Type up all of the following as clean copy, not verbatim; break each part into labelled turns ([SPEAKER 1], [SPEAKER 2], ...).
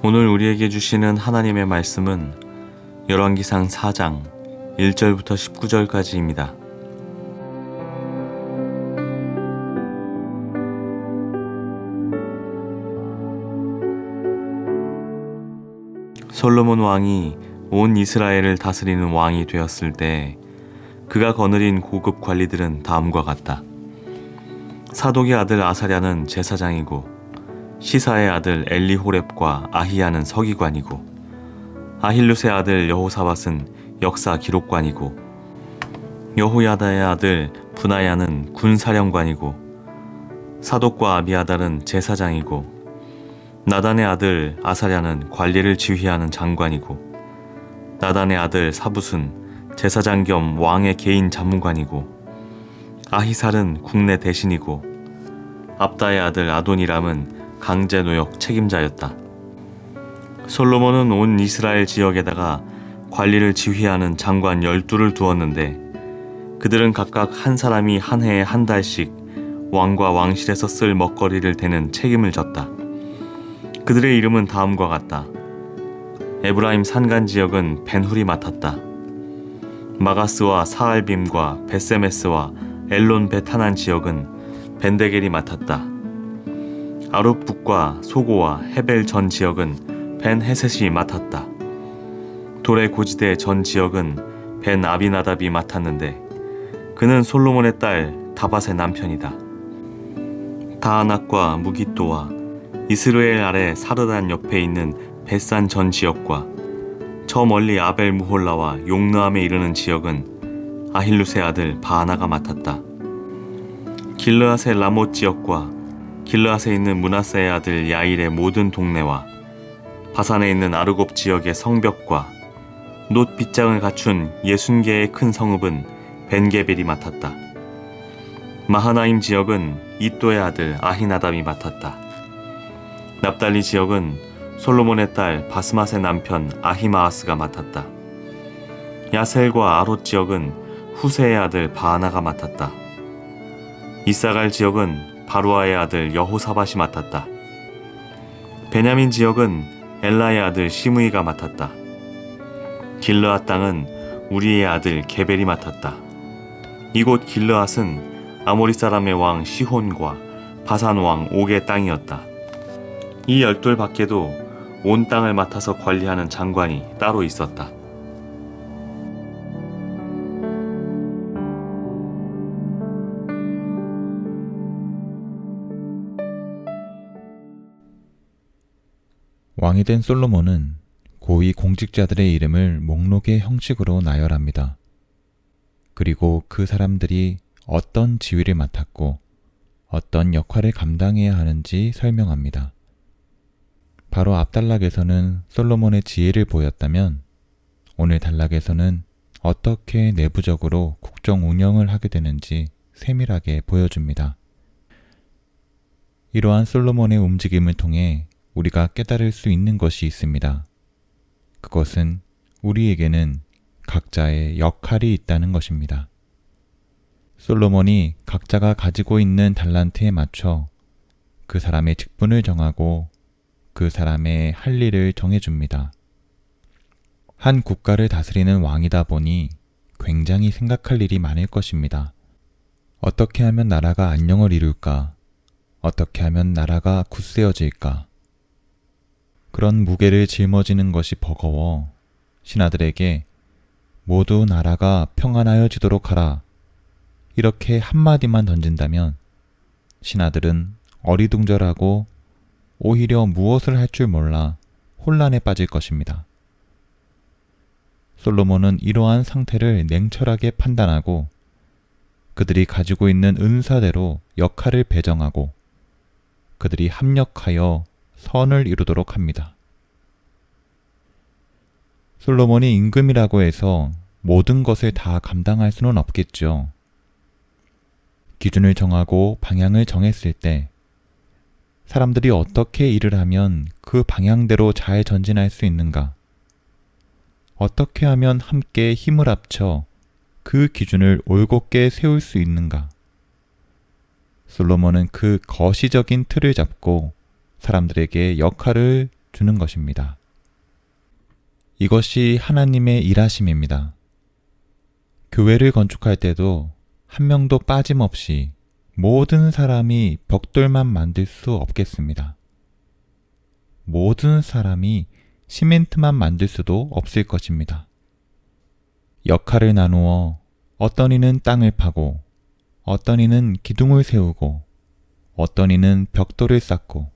[SPEAKER 1] 오늘 우리에게 주시는 하나님의 말씀은 열왕기상 4장 1절부터 19절까지입니다. 솔로몬 왕이 온 이스라엘을 다스리는 왕이 되었을 때 그가 거느린 고급 관리들은 다음과 같다. 사독의 아들 아사랴는 제사장이고 시사의 아들 엘리호렙과 아히야는 서기관이고 아힐룻의 아들 여호사밧은 역사 기록관이고 여호야다의 아들 분하야는 군사령관이고 사독과 아비아달은 제사장이고 나단의 아들 아사랴는 관리를 지휘하는 장관이고 나단의 아들 사붓은 제사장 겸 왕의 개인 잡무관이고 아히살은 국내 대신이고 압다의 아들 아도니람은 강제노역 책임자였다. 솔로몬은 온 이스라엘 지역에다가 관리를 지휘하는 장관 12를 두었는데 그들은 각각 한 사람이 한 해에 한 달씩 왕과 왕실에서 쓸 먹거리를 대는 책임을 졌다. 그들의 이름은 다음과 같다. 에브라임 산간 지역은 벤훌이 맡았다. 마가스와 사알빔과 베세메스와 엘론 베타난 지역은 벤데겔이 맡았다. 아룹북과 소고와 헤벨 전 지역은 벤 헤셋이 맡았다. 돌의 고지대 전 지역은 벤 아비나답이 맡았는데 그는 솔로몬의 딸 다밧의 남편이다. 다아낙과 무깃도와 이스르엘 아래 사르단 옆에 있는 벳산 전 지역과 저 멀리 아벨 무홀라와 용르함에 이르는 지역은 아힐룻의 아들 바하나가 맡았다. 길르앗의 라못 지역과 길르앗에 있는 므낫세의 아들 야일의 모든 동네와 바산에 있는 아르곱 지역의 성벽과 놋 빗장을 갖춘 60개의 큰 성읍은 벤게벨이 맡았다. 마하나임 지역은 이또의 아들 아히나답이 맡았다. 납달리 지역은 솔로몬의 딸 바스맛의 남편 아히마아스가 맡았다. 야셀과 아롯 지역은 후세의 아들 바하나가 맡았다. 이사갈 지역은 바루아의 아들 여호사밧이 맡았다. 베냐민 지역은 엘라의 아들 시므이가 맡았다. 길르앗 땅은 우리의 아들 게벨이 맡았다. 이곳 길르앗은 아모리 사람의 왕 시혼과 바산 왕 옥의 땅이었다. 이 12 밖에도 온 땅을 맡아서 관리하는 장관이 따로 있었다.
[SPEAKER 2] 왕이 된 솔로몬은 고위 공직자들의 이름을 목록의 형식으로 나열합니다. 그리고 그 사람들이 어떤 지위를 맡았고 어떤 역할을 감당해야 하는지 설명합니다. 바로 앞 단락에서는 솔로몬의 지혜를 보였다면 오늘 단락에서는 어떻게 내부적으로 국정 운영을 하게 되는지 세밀하게 보여줍니다. 이러한 솔로몬의 움직임을 통해 우리가 깨달을 수 있는 것이 있습니다. 그것은 우리에게는 각자의 역할이 있다는 것입니다. 솔로몬이 각자가 가지고 있는 달란트에 맞춰 그 사람의 직분을 정하고 그 사람의 할 일을 정해줍니다. 한 국가를 다스리는 왕이다 보니 굉장히 생각할 일이 많을 것입니다. 어떻게 하면 나라가 안녕을 이룰까? 어떻게 하면 나라가 굳세어질까? 그런 무게를 짊어지는 것이 버거워 신하들에게 모두 나라가 평안하여지도록 하라. 이렇게 한마디만 던진다면 신하들은 어리둥절하고 오히려 무엇을 할 줄 몰라 혼란에 빠질 것입니다. 솔로몬은 이러한 상태를 냉철하게 판단하고 그들이 가지고 있는 은사대로 역할을 배정하고 그들이 합력하여 선을 이루도록 합니다. 솔로몬이 임금이라고 해서 모든 것을 다 감당할 수는 없겠죠. 기준을 정하고 방향을 정했을 때 사람들이 어떻게 일을 하면 그 방향대로 잘 전진할 수 있는가? 어떻게 하면 함께 힘을 합쳐 그 기준을 올곧게 세울 수 있는가? 솔로몬은 그 거시적인 틀을 잡고 사람들에게 역할을 주는 것입니다. 이것이 하나님의 일하심입니다. 교회를 건축할 때도 한 명도 빠짐없이 모든 사람이 벽돌만 만들 수 없겠습니다. 모든 사람이 시멘트만 만들 수도 없을 것입니다. 역할을 나누어 어떤 이는 땅을 파고 어떤 이는 기둥을 세우고 어떤 이는 벽돌을 쌓고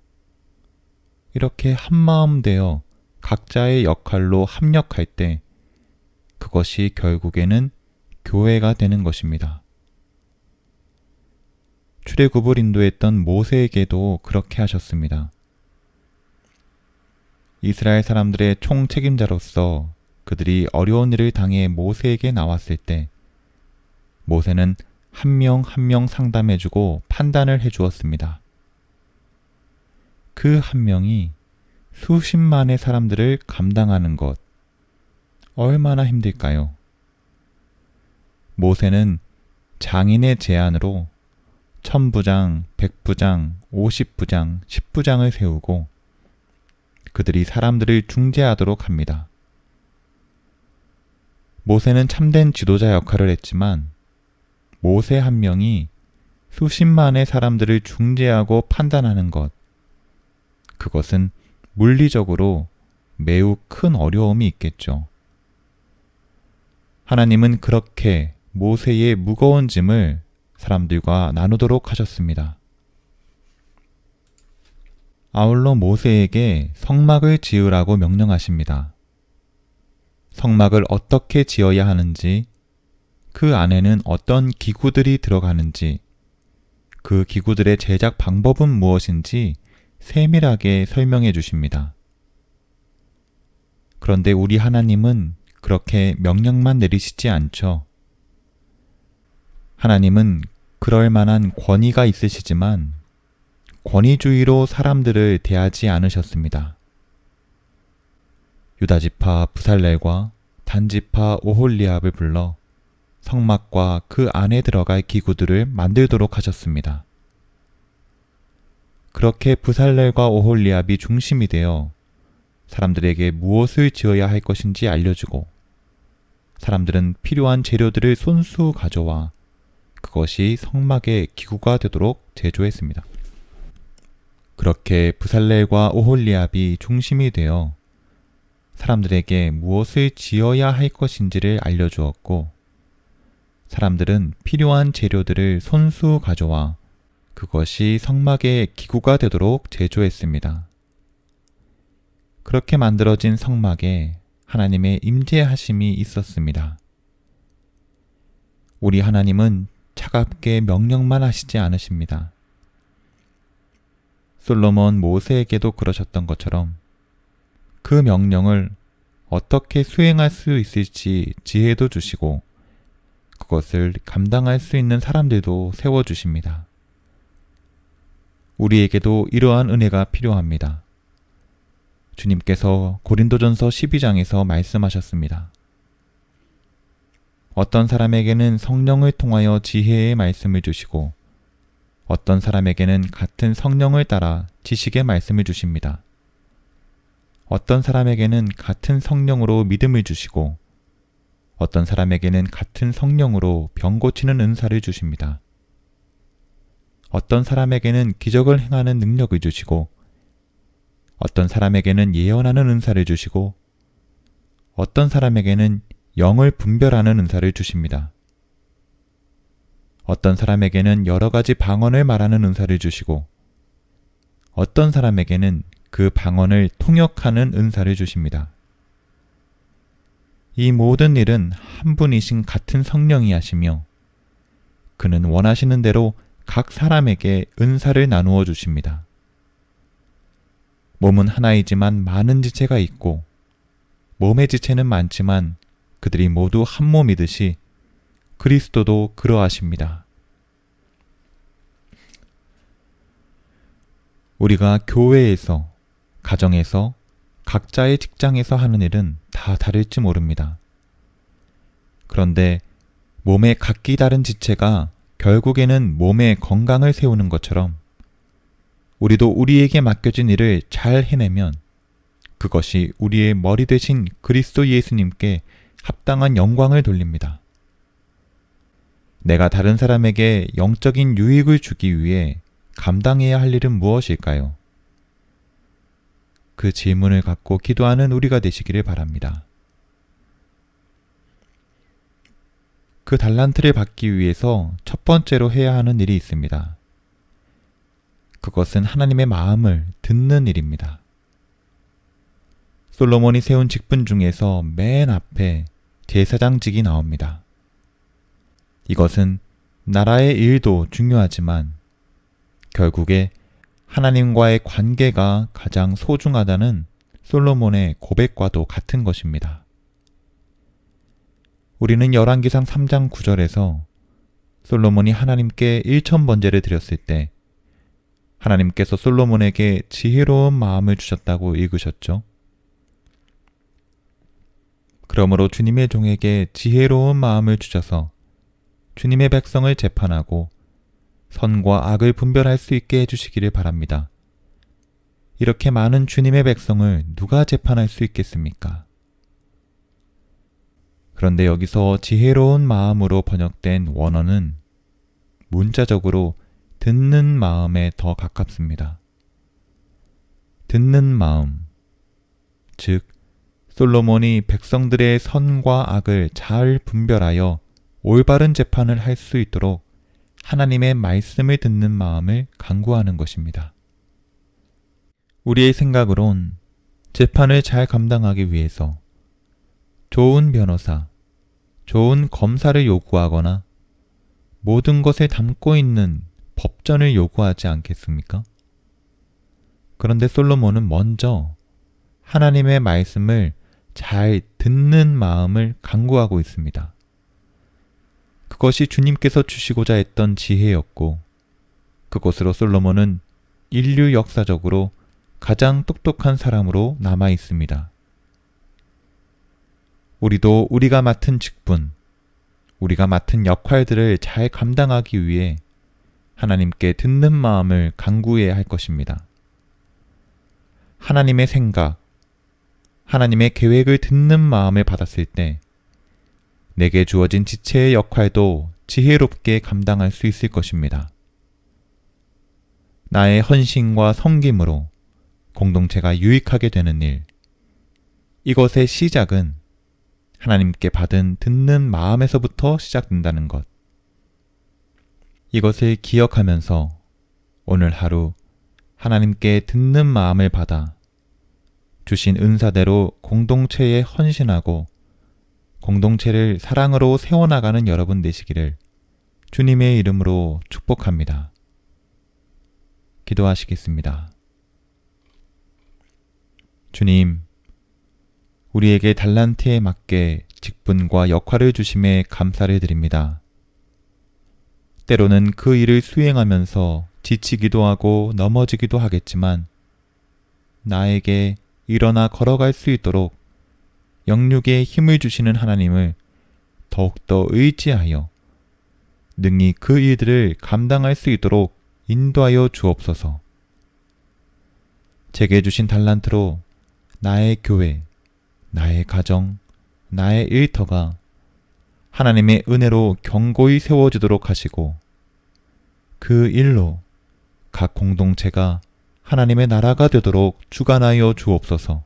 [SPEAKER 2] 이렇게 한마음 되어 각자의 역할로 합력할 때 그것이 결국에는 교회가 되는 것입니다. 출애굽을 인도했던 모세에게도 그렇게 하셨습니다. 이스라엘 사람들의 총책임자로서 그들이 어려운 일을 당해 모세에게 나왔을 때 모세는 한 명 한 명 상담해주고 판단을 해주었습니다. 그 한 명이 수십만의 사람들을 감당하는 것 얼마나 힘들까요? 모세는 장인의 제안으로 1000부장, 100부장, 50부장, 10부장을 세우고 그들이 사람들을 중재하도록 합니다. 모세는 참된 지도자 역할을 했지만 모세 한 명이 수십만의 사람들을 중재하고 판단하는 것, 그것은 물리적으로 매우 큰 어려움이 있겠죠. 하나님은 그렇게 모세의 무거운 짐을 사람들과 나누도록 하셨습니다. 아울러 모세에게 성막을 지으라고 명령하십니다. 성막을 어떻게 지어야 하는지, 그 안에는 어떤 기구들이 들어가는지, 그 기구들의 제작 방법은 무엇인지 세밀하게 설명해 주십니다. 그런데 우리 하나님은 그렇게 명령만 내리시지 않죠. 하나님은 그럴 만한 권위가 있으시지만 권위주의로 사람들을 대하지 않으셨습니다. 유다지파 부살렐과 단지파 오홀리압을 불러 성막과 그 안에 들어갈 기구들을 만들도록 하셨습니다. 그렇게 부살렐과 오홀리압이 중심이 되어 사람들에게 무엇을 지어야 할 것인지 알려주고 사람들은 필요한 재료들을 손수 가져와 그것이 성막의 기구가 되도록 제조했습니다. 그렇게 부살렐과 오홀리압이 중심이 되어 사람들에게 무엇을 지어야 할 것인지를 알려주었고 사람들은 필요한 재료들을 손수 가져와 그것이 성막의 기구가 되도록 제조했습니다. 그렇게 만들어진 성막에 하나님의 임재하심이 있었습니다. 우리 하나님은 차갑게 명령만 하시지 않으십니다. 솔로몬 모세에게도 그러셨던 것처럼 그 명령을 어떻게 수행할 수 있을지 지혜도 주시고 그것을 감당할 수 있는 사람들도 세워주십니다. 우리에게도 이러한 은혜가 필요합니다. 주님께서 고린도전서 12장에서 말씀하셨습니다. 어떤 사람에게는 성령을 통하여 지혜의 말씀을 주시고 어떤 사람에게는 같은 성령을 따라 지식의 말씀을 주십니다. 어떤 사람에게는 같은 성령으로 믿음을 주시고 어떤 사람에게는 같은 성령으로 병 고치는 은사를 주십니다. 어떤 사람에게는 기적을 행하는 능력을 주시고 어떤 사람에게는 예언하는 은사를 주시고 어떤 사람에게는 영을 분별하는 은사를 주십니다. 어떤 사람에게는 여러 가지 방언을 말하는 은사를 주시고 어떤 사람에게는 그 방언을 통역하는 은사를 주십니다. 이 모든 일은 한 분이신 같은 성령이 하시며 그는 원하시는 대로 각 사람에게 은사를 나누어 주십니다. 몸은 하나이지만 많은 지체가 있고 몸의 지체는 많지만 그들이 모두 한 몸이듯이 그리스도도 그러하십니다. 우리가 교회에서, 가정에서, 각자의 직장에서 하는 일은 다 다를지 모릅니다. 그런데 몸의 각기 다른 지체가 결국에는 몸의 건강을 세우는 것처럼 우리도 우리에게 맡겨진 일을 잘 해내면 그것이 우리의 머리 되신 그리스도 예수님께 합당한 영광을 돌립니다. 내가 다른 사람에게 영적인 유익을 주기 위해 감당해야 할 일은 무엇일까요? 그 질문을 갖고 기도하는 우리가 되시기를 바랍니다. 그 달란트를 받기 위해서 첫 번째로 해야 하는 일이 있습니다. 그것은 하나님의 마음을 듣는 일입니다. 솔로몬이 세운 직분 중에서 맨 앞에 제사장직이 나옵니다. 이것은 나라의 일도 중요하지만 결국에 하나님과의 관계가 가장 소중하다는 솔로몬의 고백과도 같은 것입니다. 우리는 열왕기상 3장 9절에서 솔로몬이 하나님께 1000번제를 드렸을 때 하나님께서 솔로몬에게 지혜로운 마음을 주셨다고 읽으셨죠? 그러므로 주님의 종에게 지혜로운 마음을 주셔서 주님의 백성을 재판하고 선과 악을 분별할 수 있게 해주시기를 바랍니다. 이렇게 많은 주님의 백성을 누가 재판할 수 있겠습니까? 그런데 여기서 지혜로운 마음으로 번역된 원어는 문자적으로 듣는 마음에 더 가깝습니다. 듣는 마음, 즉 솔로몬이 백성들의 선과 악을 잘 분별하여 올바른 재판을 할 수 있도록 하나님의 말씀을 듣는 마음을 강구하는 것입니다. 우리의 생각으론 재판을 잘 감당하기 위해서 좋은 변호사, 좋은 검사를 요구하거나 모든 것을 담고 있는 법전을 요구하지 않겠습니까? 그런데 솔로몬은 먼저 하나님의 말씀을 잘 듣는 마음을 강구하고 있습니다. 그것이 주님께서 주시고자 했던 지혜였고 그것으로 솔로몬은 인류 역사적으로 가장 똑똑한 사람으로 남아 있습니다. 우리도 우리가 맡은 직분, 우리가 맡은 역할들을 잘 감당하기 위해 하나님께 듣는 마음을 강구해야 할 것입니다. 하나님의 생각, 하나님의 계획을 듣는 마음을 받았을 때 내게 주어진 지체의 역할도 지혜롭게 감당할 수 있을 것입니다. 나의 헌신과 섬김으로 공동체가 유익하게 되는 일, 이것의 시작은 하나님께 받은 듣는 마음에서부터 시작된다는 것. 이것을 기억하면서 오늘 하루 하나님께 듣는 마음을 받아 주신 은사대로 공동체에 헌신하고 공동체를 사랑으로 세워나가는 여러분 되시기를 주님의 이름으로 축복합니다. 기도하시겠습니다. 주님, 우리에게 달란트에 맞게 직분과 역할을 주심에 감사를 드립니다. 때로는 그 일을 수행하면서 지치기도 하고 넘어지기도 하겠지만 나에게 일어나 걸어갈 수 있도록 영육에 힘을 주시는 하나님을 더욱더 의지하여 능히 그 일들을 감당할 수 있도록 인도하여 주옵소서. 제게 주신 달란트로 나의 교회, 나의 가정, 나의 일터가 하나님의 은혜로 견고히 세워지도록 하시고 그 일로 각 공동체가 하나님의 나라가 되도록 주관하여 주옵소서.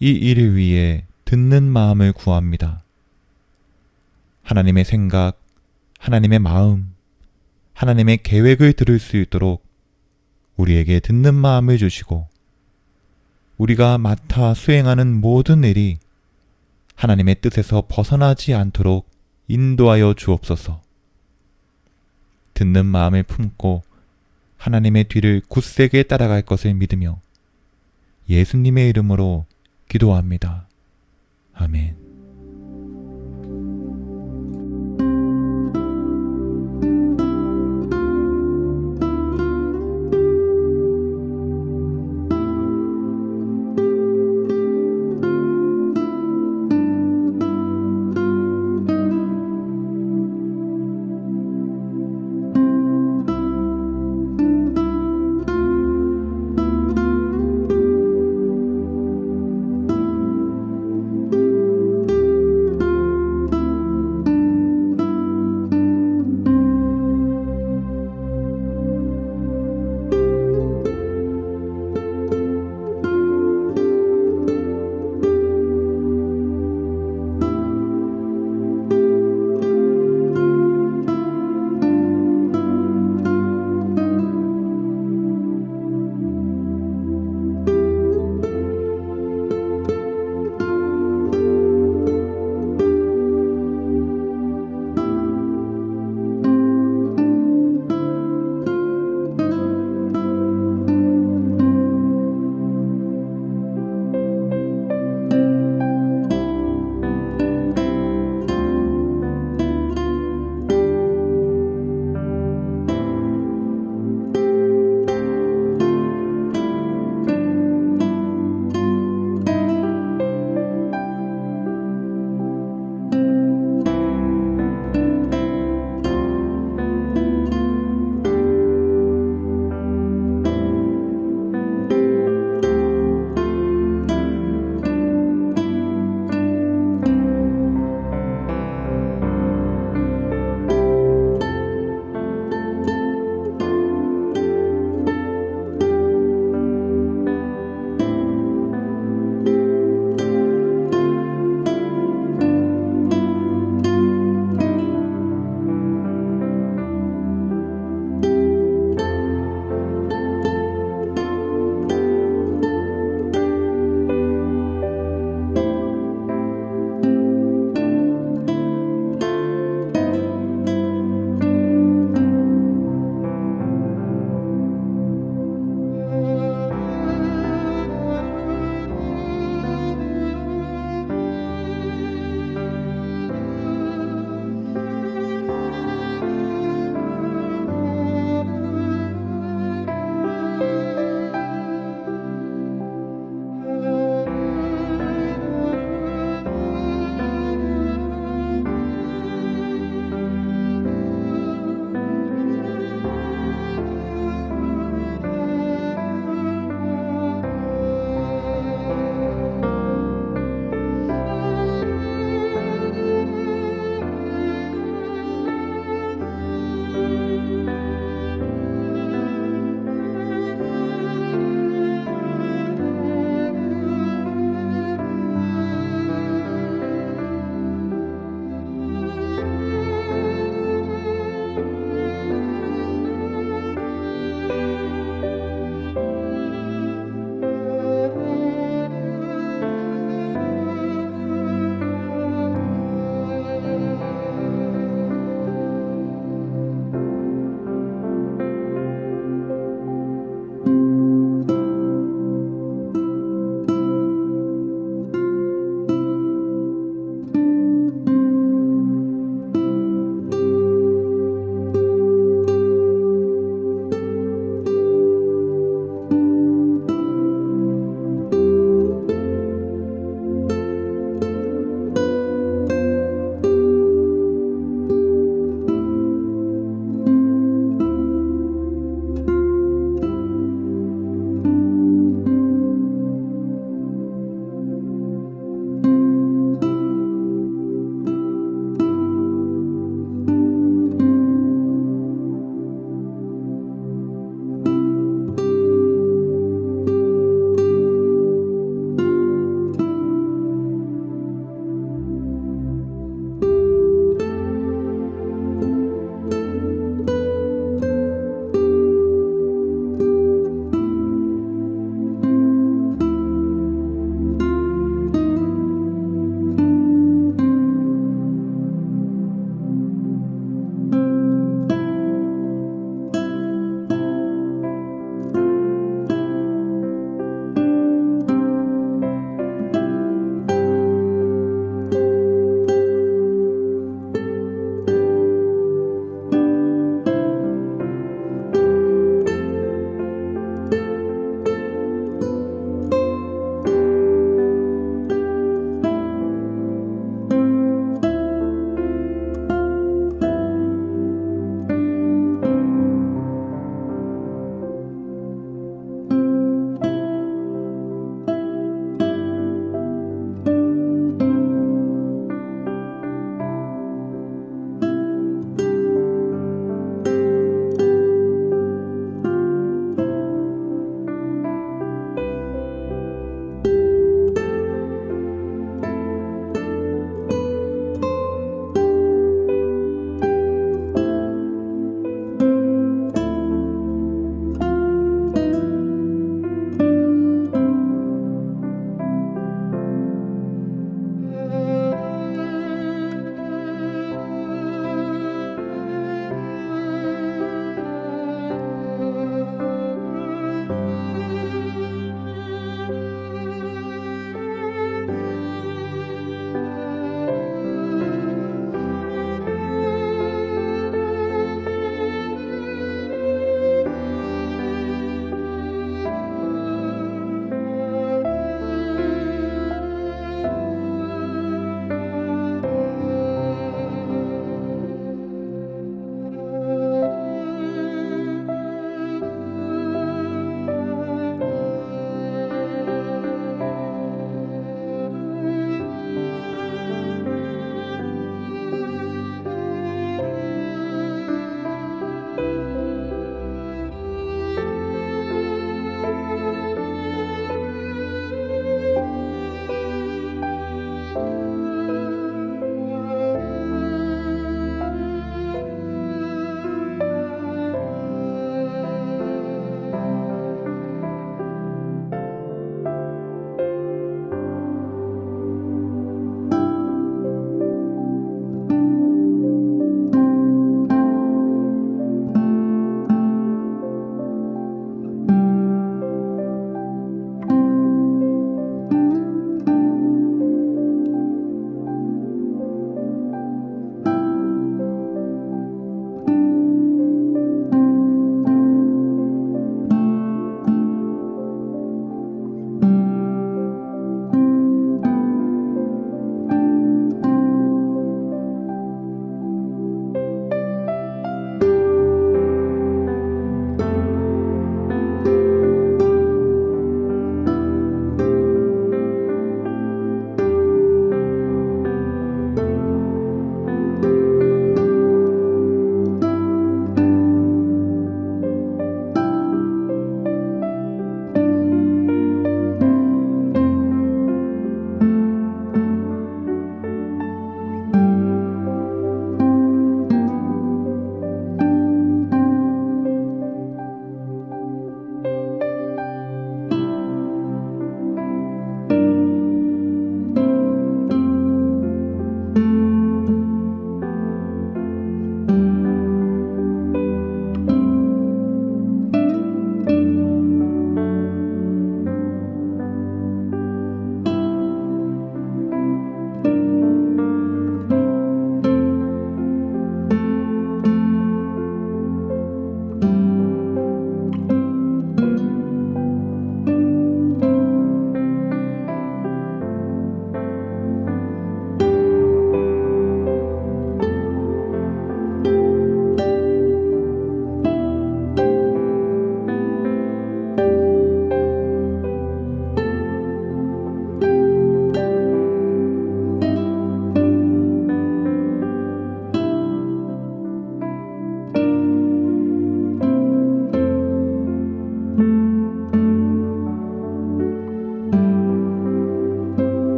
[SPEAKER 2] 이 일을 위해 듣는 마음을 구합니다. 하나님의 생각, 하나님의 마음, 하나님의 계획을 들을 수 있도록 우리에게 듣는 마음을 주시고 우리가 맡아 수행하는 모든 일이 하나님의 뜻에서 벗어나지 않도록 인도하여 주옵소서. 듣는 마음을 품고 하나님의 뒤를 굳세게 따라갈 것을 믿으며 예수님의 이름으로 기도합니다. 아멘.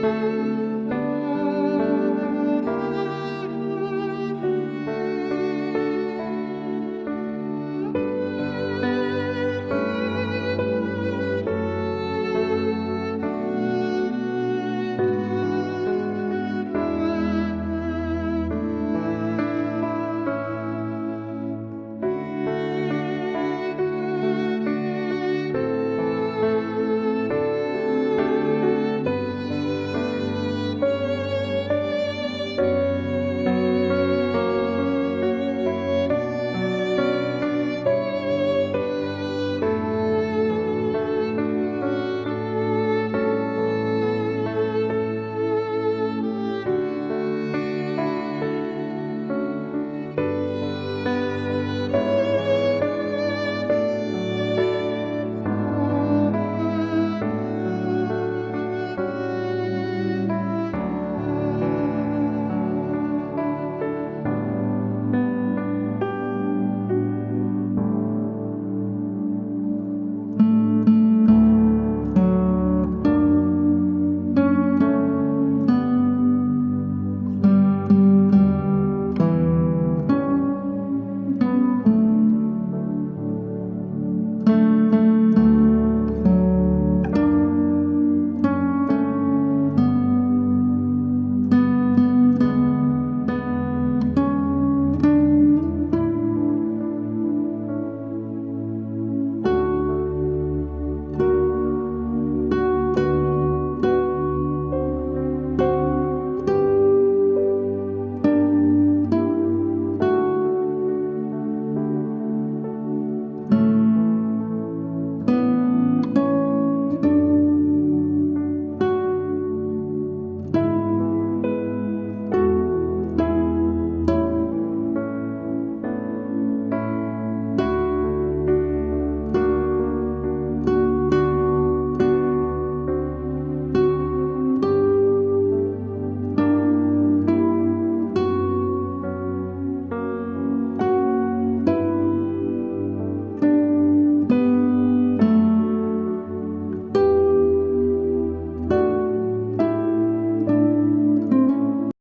[SPEAKER 2] 있습니다.